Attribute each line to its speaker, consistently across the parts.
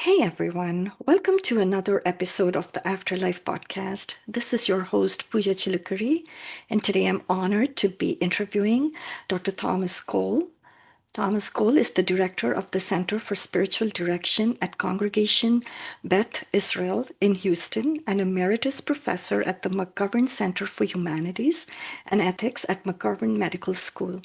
Speaker 1: Hey everyone, welcome to another episode of the Afterlife podcast. This is your host Pooja Chilukuri, and today I'm honored to be interviewing Dr. Thomas Cole. Thomas Cole is the director of the Center for Spiritual Direction at Congregation Beth Israel in Houston, and emeritus professor at the McGovern Center for Humanities and Ethics at McGovern Medical School.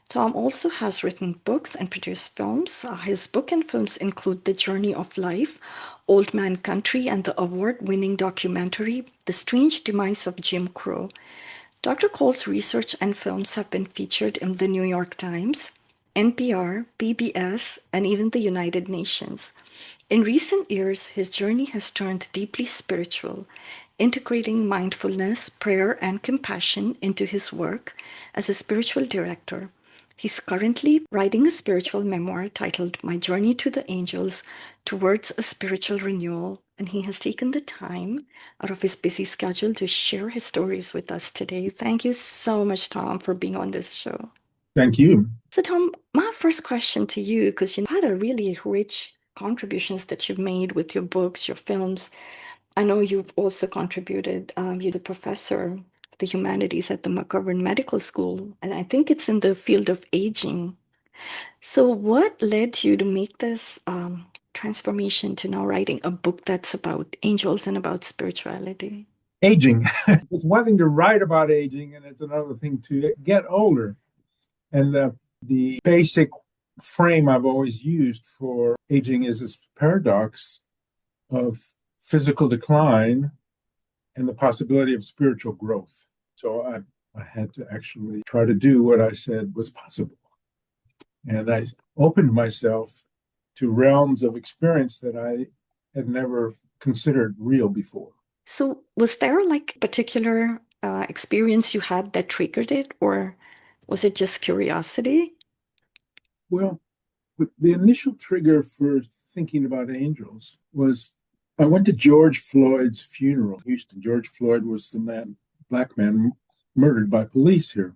Speaker 1: Tom also has written books and produced films. His book and films include The Journey of Life, Old Man Country, and the award-winning documentary, The Strange Demise of Jim Crow. Dr. Cole's research and films have been featured in the New York Times, NPR, PBS, and even the United Nations. In recent years, his journey has turned deeply spiritual, integrating mindfulness, prayer, and compassion into his work as a spiritual director. He's currently writing a spiritual memoir titled My Journey to the Angels Towards a Spiritual Renewal, and he has taken the time out of his busy schedule to share his stories with us today. Thank you so much, Tom, for being on this show.
Speaker 2: Thank you.
Speaker 1: So, Tom, my first question to you, because you had a really rich contributions that you've made with your books, your films. I know you've also contributed, you're the professor of the humanities at the McGovern Medical School, and I think it's in the field of aging. So, what led you to make this transformation to now writing a book that's about angels and about spirituality?
Speaker 2: Aging. It's one thing to write about aging, and it's another thing to get older. And the basic frame I've always used for aging is this paradox of physical decline and the possibility of spiritual growth. So I had to actually try to do what I said was possible. And I opened myself to realms of experience that I had never considered real before.
Speaker 1: So, was there like a particular experience you had that triggered it, or was it just curiosity?
Speaker 2: Well, the initial trigger for thinking about angels was I went to George Floyd's funeral in Houston. George Floyd was the black man murdered by police here.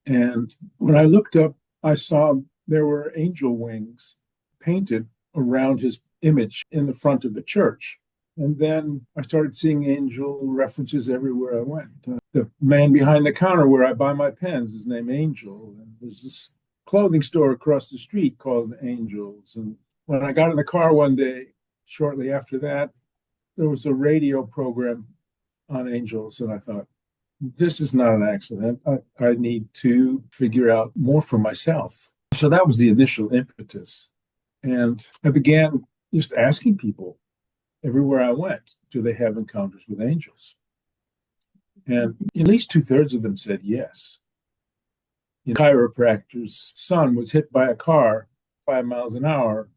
Speaker 2: And when I looked up, I saw there were angel wings painted around his image in the front of the church. And then I started seeing angel references everywhere I went. The man behind the counter where I buy my pens is named Angel. And there's this clothing store across the street called Angels. And when I got in the car one day, shortly after that, there was a radio program on angels. And I thought, this is not an accident. I need to figure out more for myself. So that was the initial impetus. And I began just asking people everywhere I went, do they have encounters with angels? And at least 2/3 of them said yes. A chiropractor's son was hit by a car 5 miles an hour.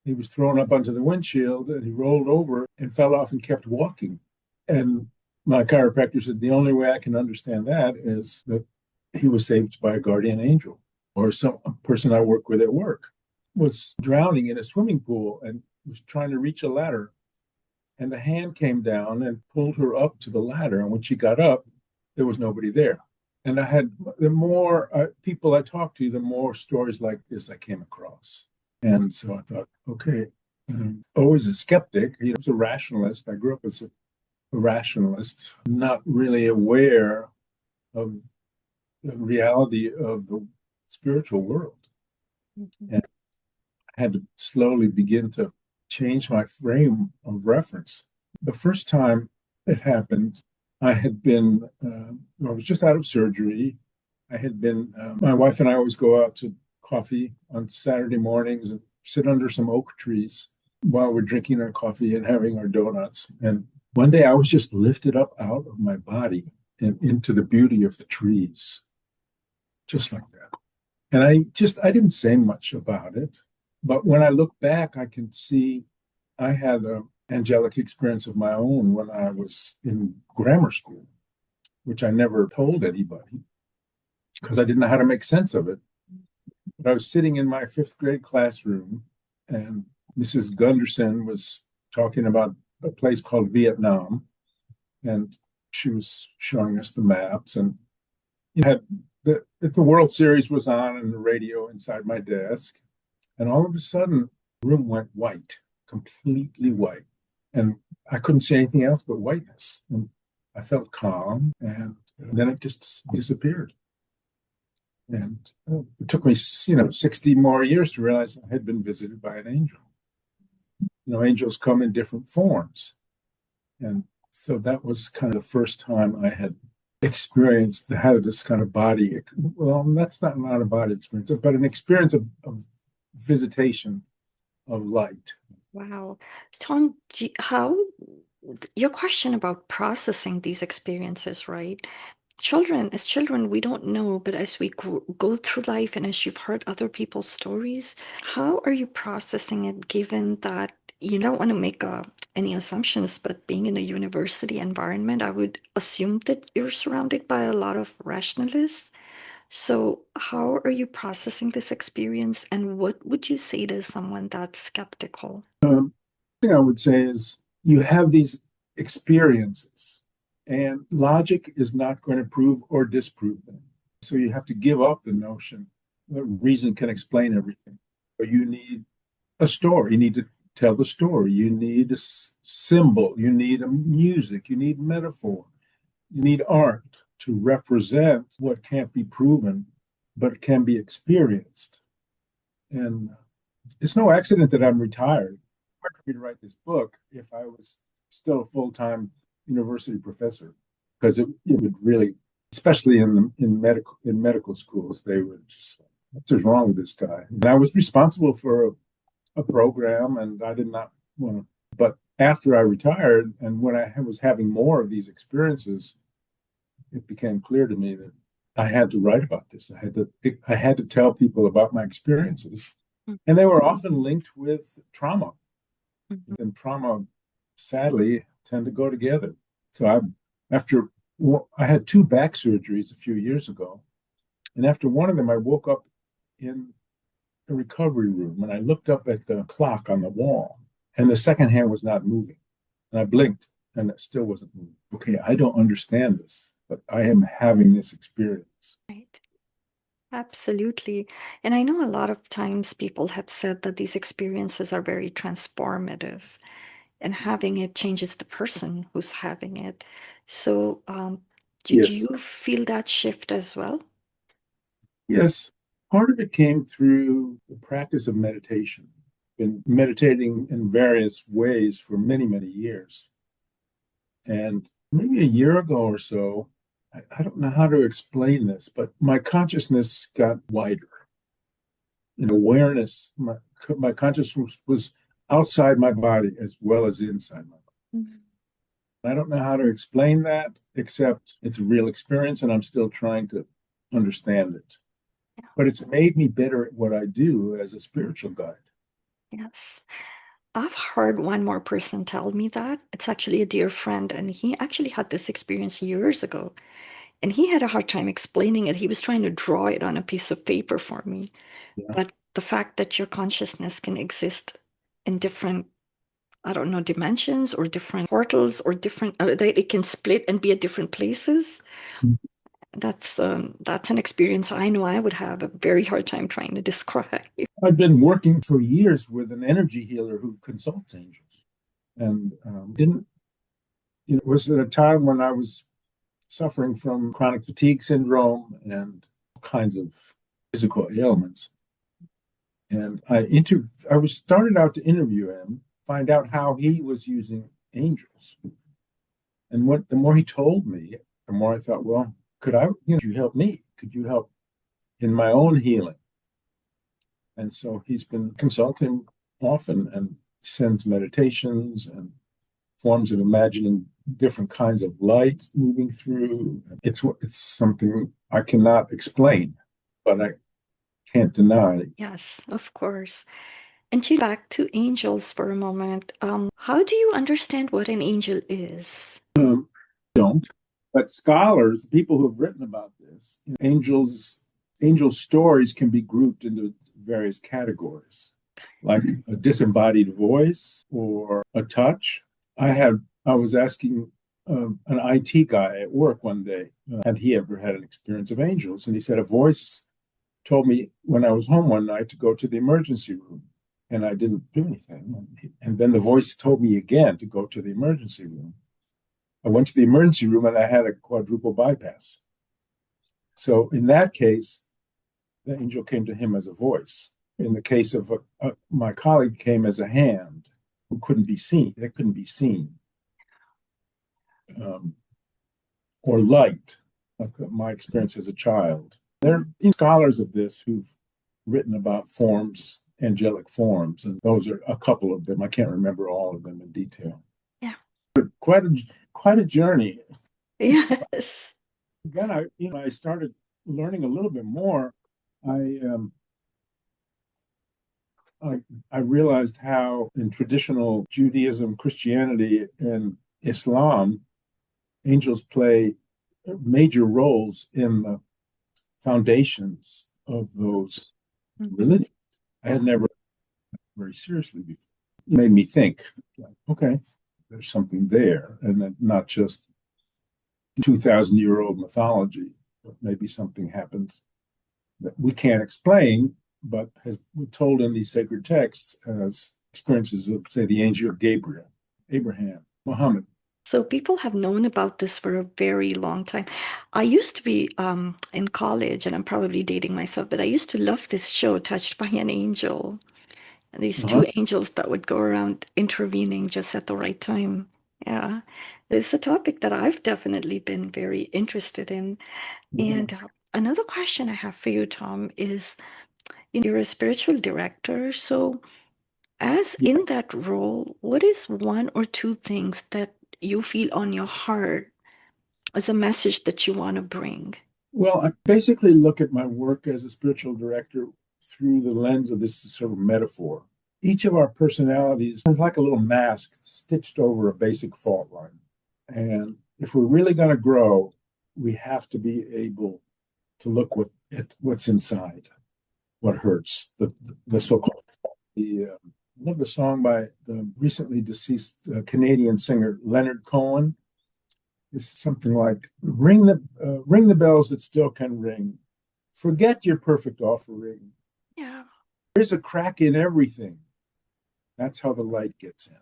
Speaker 2: He was thrown up onto the windshield and he rolled over and fell off and kept walking. And my chiropractor said, the only way I can understand that is that he was saved by a guardian angel, or some person I work with at work was drowning in a swimming pool and was trying to reach a ladder. And the hand came down and pulled her up to the ladder. And when she got up, there was nobody there. And the more people I talked to, the more stories like this I came across. And so I thought, okay, always a skeptic, I was a rationalist. I grew up as a rationalist, not really aware of the reality of the spiritual world. Mm-hmm. And I had to slowly begin to change my frame of reference. The first time it happened, I was just out of surgery. My wife and I always go out to coffee on Saturday mornings and sit under some oak trees while we're drinking our coffee and having our donuts. And one day I was just lifted up out of my body and into the beauty of the trees, just like that. And I didn't say much about it. But when I look back, I can see I had an angelic experience of my own when I was in grammar school, which I never told anybody because I didn't know how to make sense of it. But I was sitting in my 5th grade classroom, and Mrs. Gunderson was talking about a place called Vietnam, and she was showing us the maps. And the World Series was on the radio inside my desk. And all of a sudden, The room went white, completely white. And I couldn't see anything else but whiteness. And I felt calm, and then it just disappeared. And it took me, 60 more years to realize I had been visited by an angel. Angels come in different forms. And so that was kind of the first time I had experienced, had this kind of body. Well, that's not a body experience, but an experience of visitation of light.
Speaker 1: Wow. Tom, how your question about processing these experiences, right? As children, we don't know, but as we go through life and as you've heard other people's stories, how are you processing it given that you don't want to make any assumptions, but being in a university environment, I would assume that you're surrounded by a lot of rationalists. So, how are you processing this experience, and what would you say to someone that's skeptical?
Speaker 2: Thing I would say is you have these experiences, and logic is not going to prove or disprove them. So you have to give up the notion that reason can explain everything. But you need a story. You need to tell the story. You need a symbol. You need a music. You need metaphor. You need art to represent what can't be proven, but can be experienced. And it's no accident that I'm retired. Hard for me to write this book if I was still a full-time university professor, because it would really, especially in medical schools, they would just, what's wrong with this guy? And I was responsible for a program, and I did not want to. But after I retired, and when I was having more of these experiences, it became clear to me that I had to write about this. I had to tell people about my experiences, and they were often linked with trauma. And trauma, sadly, tend to go together. So I had 2 back surgeries a few years ago, and after one of them, I woke up in a recovery room, and I looked up at the clock on the wall, and the second hand was not moving. And I blinked, and it still wasn't moving. Okay, I don't understand this, but I am having this experience.
Speaker 1: Right. Absolutely. And I know a lot of times people have said that these experiences are very transformative and having it changes the person who's having it. So, do
Speaker 2: Yes.
Speaker 1: you feel that shift as well?
Speaker 2: Yes. Part of it came through the practice of meditation. Been meditating in various ways for many, many years. And maybe a year ago or so, I don't know how to explain this, but my consciousness got wider. Awareness, my consciousness was outside my body as well as inside my body.
Speaker 1: Mhm.
Speaker 2: I don't know how to explain that, except it's a real experience, and I'm still trying to understand it. But it's made me better at what I do as a spiritual guide.
Speaker 1: Yes. I've heard one more person tell me that. It's actually a dear friend, and he actually had this experience years ago. And he had a hard time explaining it. He was trying to draw it on a piece of paper for me.
Speaker 2: Yeah.
Speaker 1: But the fact that your consciousness can exist in different, I don't know, dimensions or different portals or that it can split and be at different places. That's an experience I know I would have a very hard time trying to describe.
Speaker 2: I've been working for years with an energy healer who consults angels, and didn't. It was at a time when I was suffering from chronic fatigue syndrome and all kinds of physical ailments. And I was started out to interview him, find out how he was using angels. And the more he told me, the more I thought, well, could you help me? Could you help in my own healing? And so he's been consulting often and sends meditations and forms of imagining different kinds of light moving through. It's something I cannot explain, but I can't deny.
Speaker 1: Yes, of course. And to back to angels for a moment, how do you understand what an angel is?
Speaker 2: Don't. But scholars, people who have written about this, angel stories can be grouped into various categories, like a disembodied voice or a touch. I was asking an IT guy at work one day, had he ever had an experience of angels? And he said a voice told me when I was home one night to go to the emergency room. and I didn't do anything. And then the voice told me again to go to the emergency room. I went to the emergency room and I had a quadruple bypass. So in that case, the angel came to him as a voice. In the case of my colleague, came as a hand who couldn't be seen. It couldn't be seen, um, or light, like my experience as a child. There are scholars of this who've written about forms, angelic forms, and those are a couple of them. I can't remember all of them in detail.
Speaker 1: Yeah.
Speaker 2: Quite a quite a journey. So
Speaker 1: Yes.
Speaker 2: then I started learning a little bit more. I um, I, I realized how in traditional Judaism, Christianity, and Islam, angels play major roles in the foundations of those
Speaker 1: Mhm.
Speaker 2: religions. I had never very seriously before. It made me think, like, okay, there's something there, and not just 2,000-year-old mythology, but maybe something happens that we can't explain, but has been told in these sacred texts as experiences of, say, the angel Gabriel, Abraham, Muhammad.
Speaker 1: So people have known about this for a very long time. I used to be in college, and I'm probably dating myself, but I used to love this show, Touched by an Angel. And these
Speaker 2: Uh-huh.
Speaker 1: two angels that would go around intervening just at the right time. Yeah, it's a topic that I've definitely been very interested in.
Speaker 2: Yeah.
Speaker 1: And another question I have for you, Tom, is you're a spiritual director. So, as
Speaker 2: Yeah.
Speaker 1: in that role, what is one or two things that you feel on your heart as a message that you want to bring?
Speaker 2: Well, I basically look at my work as a spiritual director through the lens of this sort of metaphor. Each of our personalities is like a little mask stitched over a basic fault line. And if we're really going to grow, we have to be able to look at what's inside, what hurts, the so-called fault. I love the song by the recently deceased Canadian singer Leonard Cohen. It's something like ring the bells that still can ring. Forget your perfect offering.
Speaker 1: Yeah.
Speaker 2: There's a crack in everything. That's how the light gets in.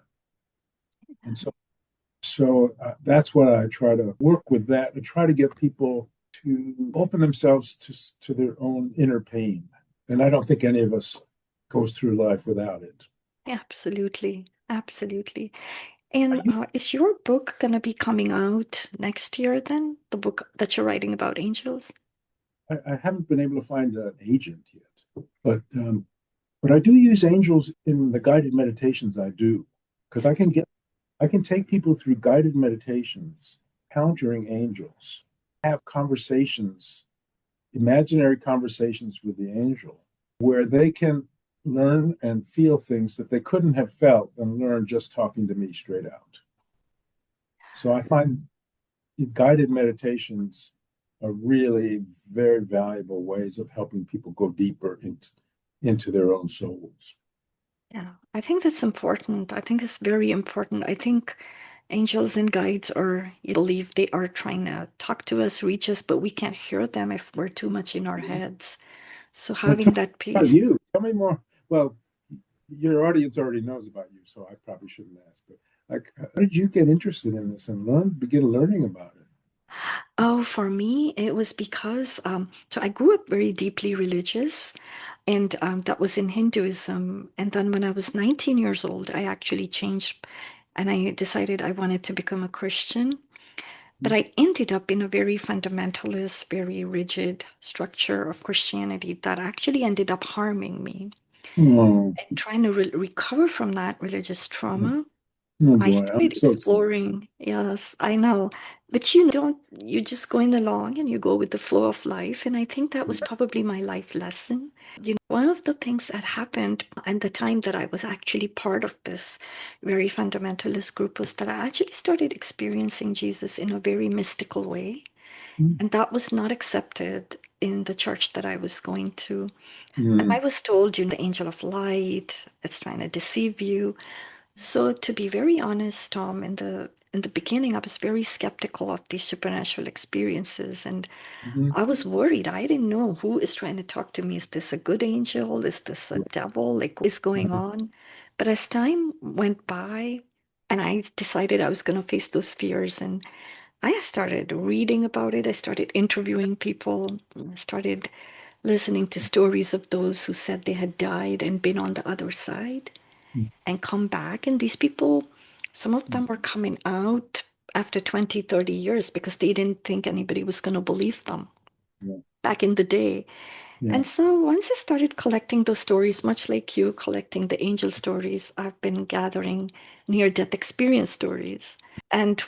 Speaker 2: And so that's what I try to work with that and try to get people to open themselves to their own inner pain. And I don't think any of us goes through life without it.
Speaker 1: Absolutely. Absolutely. And
Speaker 2: I,
Speaker 1: is your book going to be coming out next year then? The book that you're writing about angels?
Speaker 2: I haven't been able to find an agent yet, but I do use angels in the guided meditations I do because I can take people through guided meditations, encountering angels, have conversations, imaginary conversations with the angel, where they can learn and feel things that they couldn't have felt and learned just talking to me straight out. So I find guided meditations are really very valuable ways of helping people go deeper into their own souls.
Speaker 1: Yeah, I think that's important. I think it's very important. I think angels and guides are, you believe they are trying to talk to us, reach us, but we can't hear them if we're too much in our heads. So
Speaker 2: Well,
Speaker 1: having
Speaker 2: tell
Speaker 1: that
Speaker 2: me about
Speaker 1: peace.
Speaker 2: you. Tell me more. Well, your audience already knows about you, so I probably shouldn't ask. But like, how did you get interested in this and begin learning about it?
Speaker 1: Oh, for me, it was because so I grew up very deeply religious, and that was in Hinduism. And then when I was 19 years old, I actually changed and I decided I wanted to become a Christian. But I ended up in a very fundamentalist, very rigid structure of Christianity that actually ended up harming me.
Speaker 2: Oh,
Speaker 1: And trying to recover from that religious trauma,
Speaker 2: oh
Speaker 1: I
Speaker 2: boy, I'm
Speaker 1: started
Speaker 2: so sorry.
Speaker 1: exploring. Yes, I know. But don't, you're just going along and you go with the flow of life. And I think that was probably my life lesson. One of the things that happened and the time that I was actually part of this very fundamentalist group was that I actually started experiencing Jesus in a very mystical way. And that was not accepted in the church that I was going to. And I
Speaker 2: Mm,
Speaker 1: was told, the angel of light, it's trying to deceive you. So to be very honest, Tom, in the beginning, I was very skeptical of these supernatural experiences, and
Speaker 2: Hmm.
Speaker 1: I was worried. I didn't know who is trying to talk to me. Is this a good angel? Is this a devil? Like, what is going on? But as time went by, and I decided I was going to face those fears, and I started reading about it. I started interviewing people. I started listening to stories of those who said they had died and been on the other side and come back. And these people, some of them were coming out after 20, 30 years because they didn't think anybody was going to believe them
Speaker 2: Yeah.
Speaker 1: back in the day.
Speaker 2: Yeah.
Speaker 1: And so once I started collecting those stories, much like you collecting the angel stories, I've been gathering near-death experience stories. And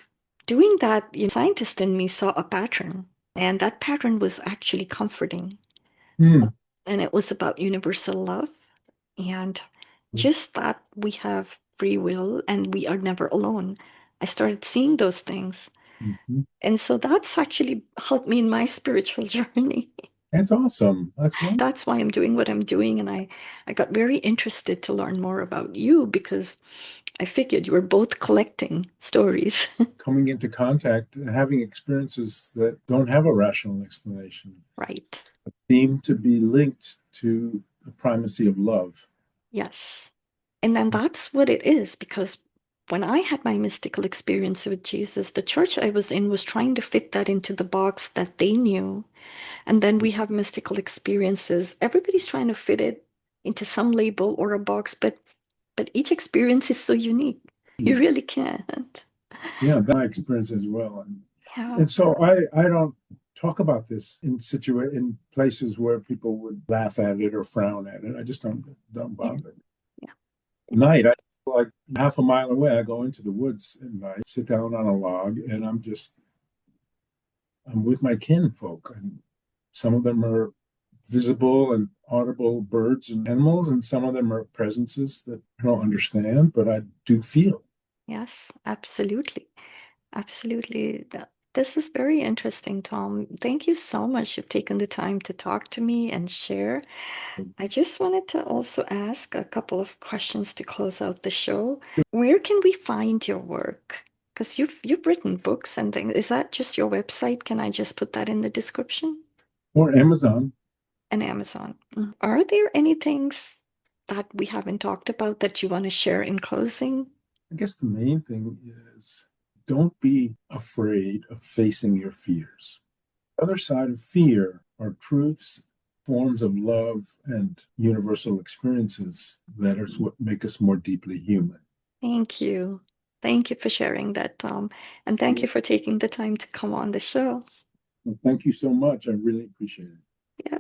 Speaker 1: doing that, scientist in me saw a pattern, and that pattern was actually comforting.
Speaker 2: Mm.
Speaker 1: And it was about universal love and just that we have free will and we are never alone. I started seeing those things.
Speaker 2: Mhm.
Speaker 1: And so that's actually helped me in my spiritual journey.
Speaker 2: That's awesome. That's wonderful.
Speaker 1: That's why I'm doing what I'm doing. And I got very interested to learn more about you because I figured you were both collecting stories.
Speaker 2: Coming into contact and having experiences that don't have a rational explanation
Speaker 1: Right.
Speaker 2: seem to be linked to the primacy of love.
Speaker 1: Yes. And then that's what it is because when I had my mystical experience with Jesus, the church I was in was trying to fit that into the box that they knew. And then we have mystical experiences. Everybody's trying to fit it into some label or a box, but each experience is so unique. You really can't.
Speaker 2: Yeah, that my experience as well.
Speaker 1: Yeah.
Speaker 2: And so I don't talk about this in places where people would laugh at it or frown at it. I just don't
Speaker 1: Yeah.
Speaker 2: bother.
Speaker 1: Yeah.
Speaker 2: Night, I like half a mile away, I go into the woods at night, sit down on a log, and I'm with my kinfolk. And some of them are visible and audible birds and animals, and some of them are presences that I don't understand, but I do feel.
Speaker 1: Yes, absolutely. Absolutely. This is very interesting, Tom. Thank you so much. You've taken the time to talk to me and share. I just wanted to also ask a couple of questions to close out the show. Where can we find your work? Because you've written books and things. Is that just your website? Can I just put that in the description?
Speaker 2: Or Amazon.
Speaker 1: And Amazon. Are there any things that we haven't talked about that you want to share in closing?
Speaker 2: I guess the main thing is don't be afraid of facing your fears. The other side of fear are truths, forms of love, and universal experiences that is what make us more deeply human.
Speaker 1: Thank you. Thank you for sharing that, Tom. And thank you for taking the time to come on the show.
Speaker 2: Well, thank you so much. I really appreciate it.
Speaker 1: Yeah.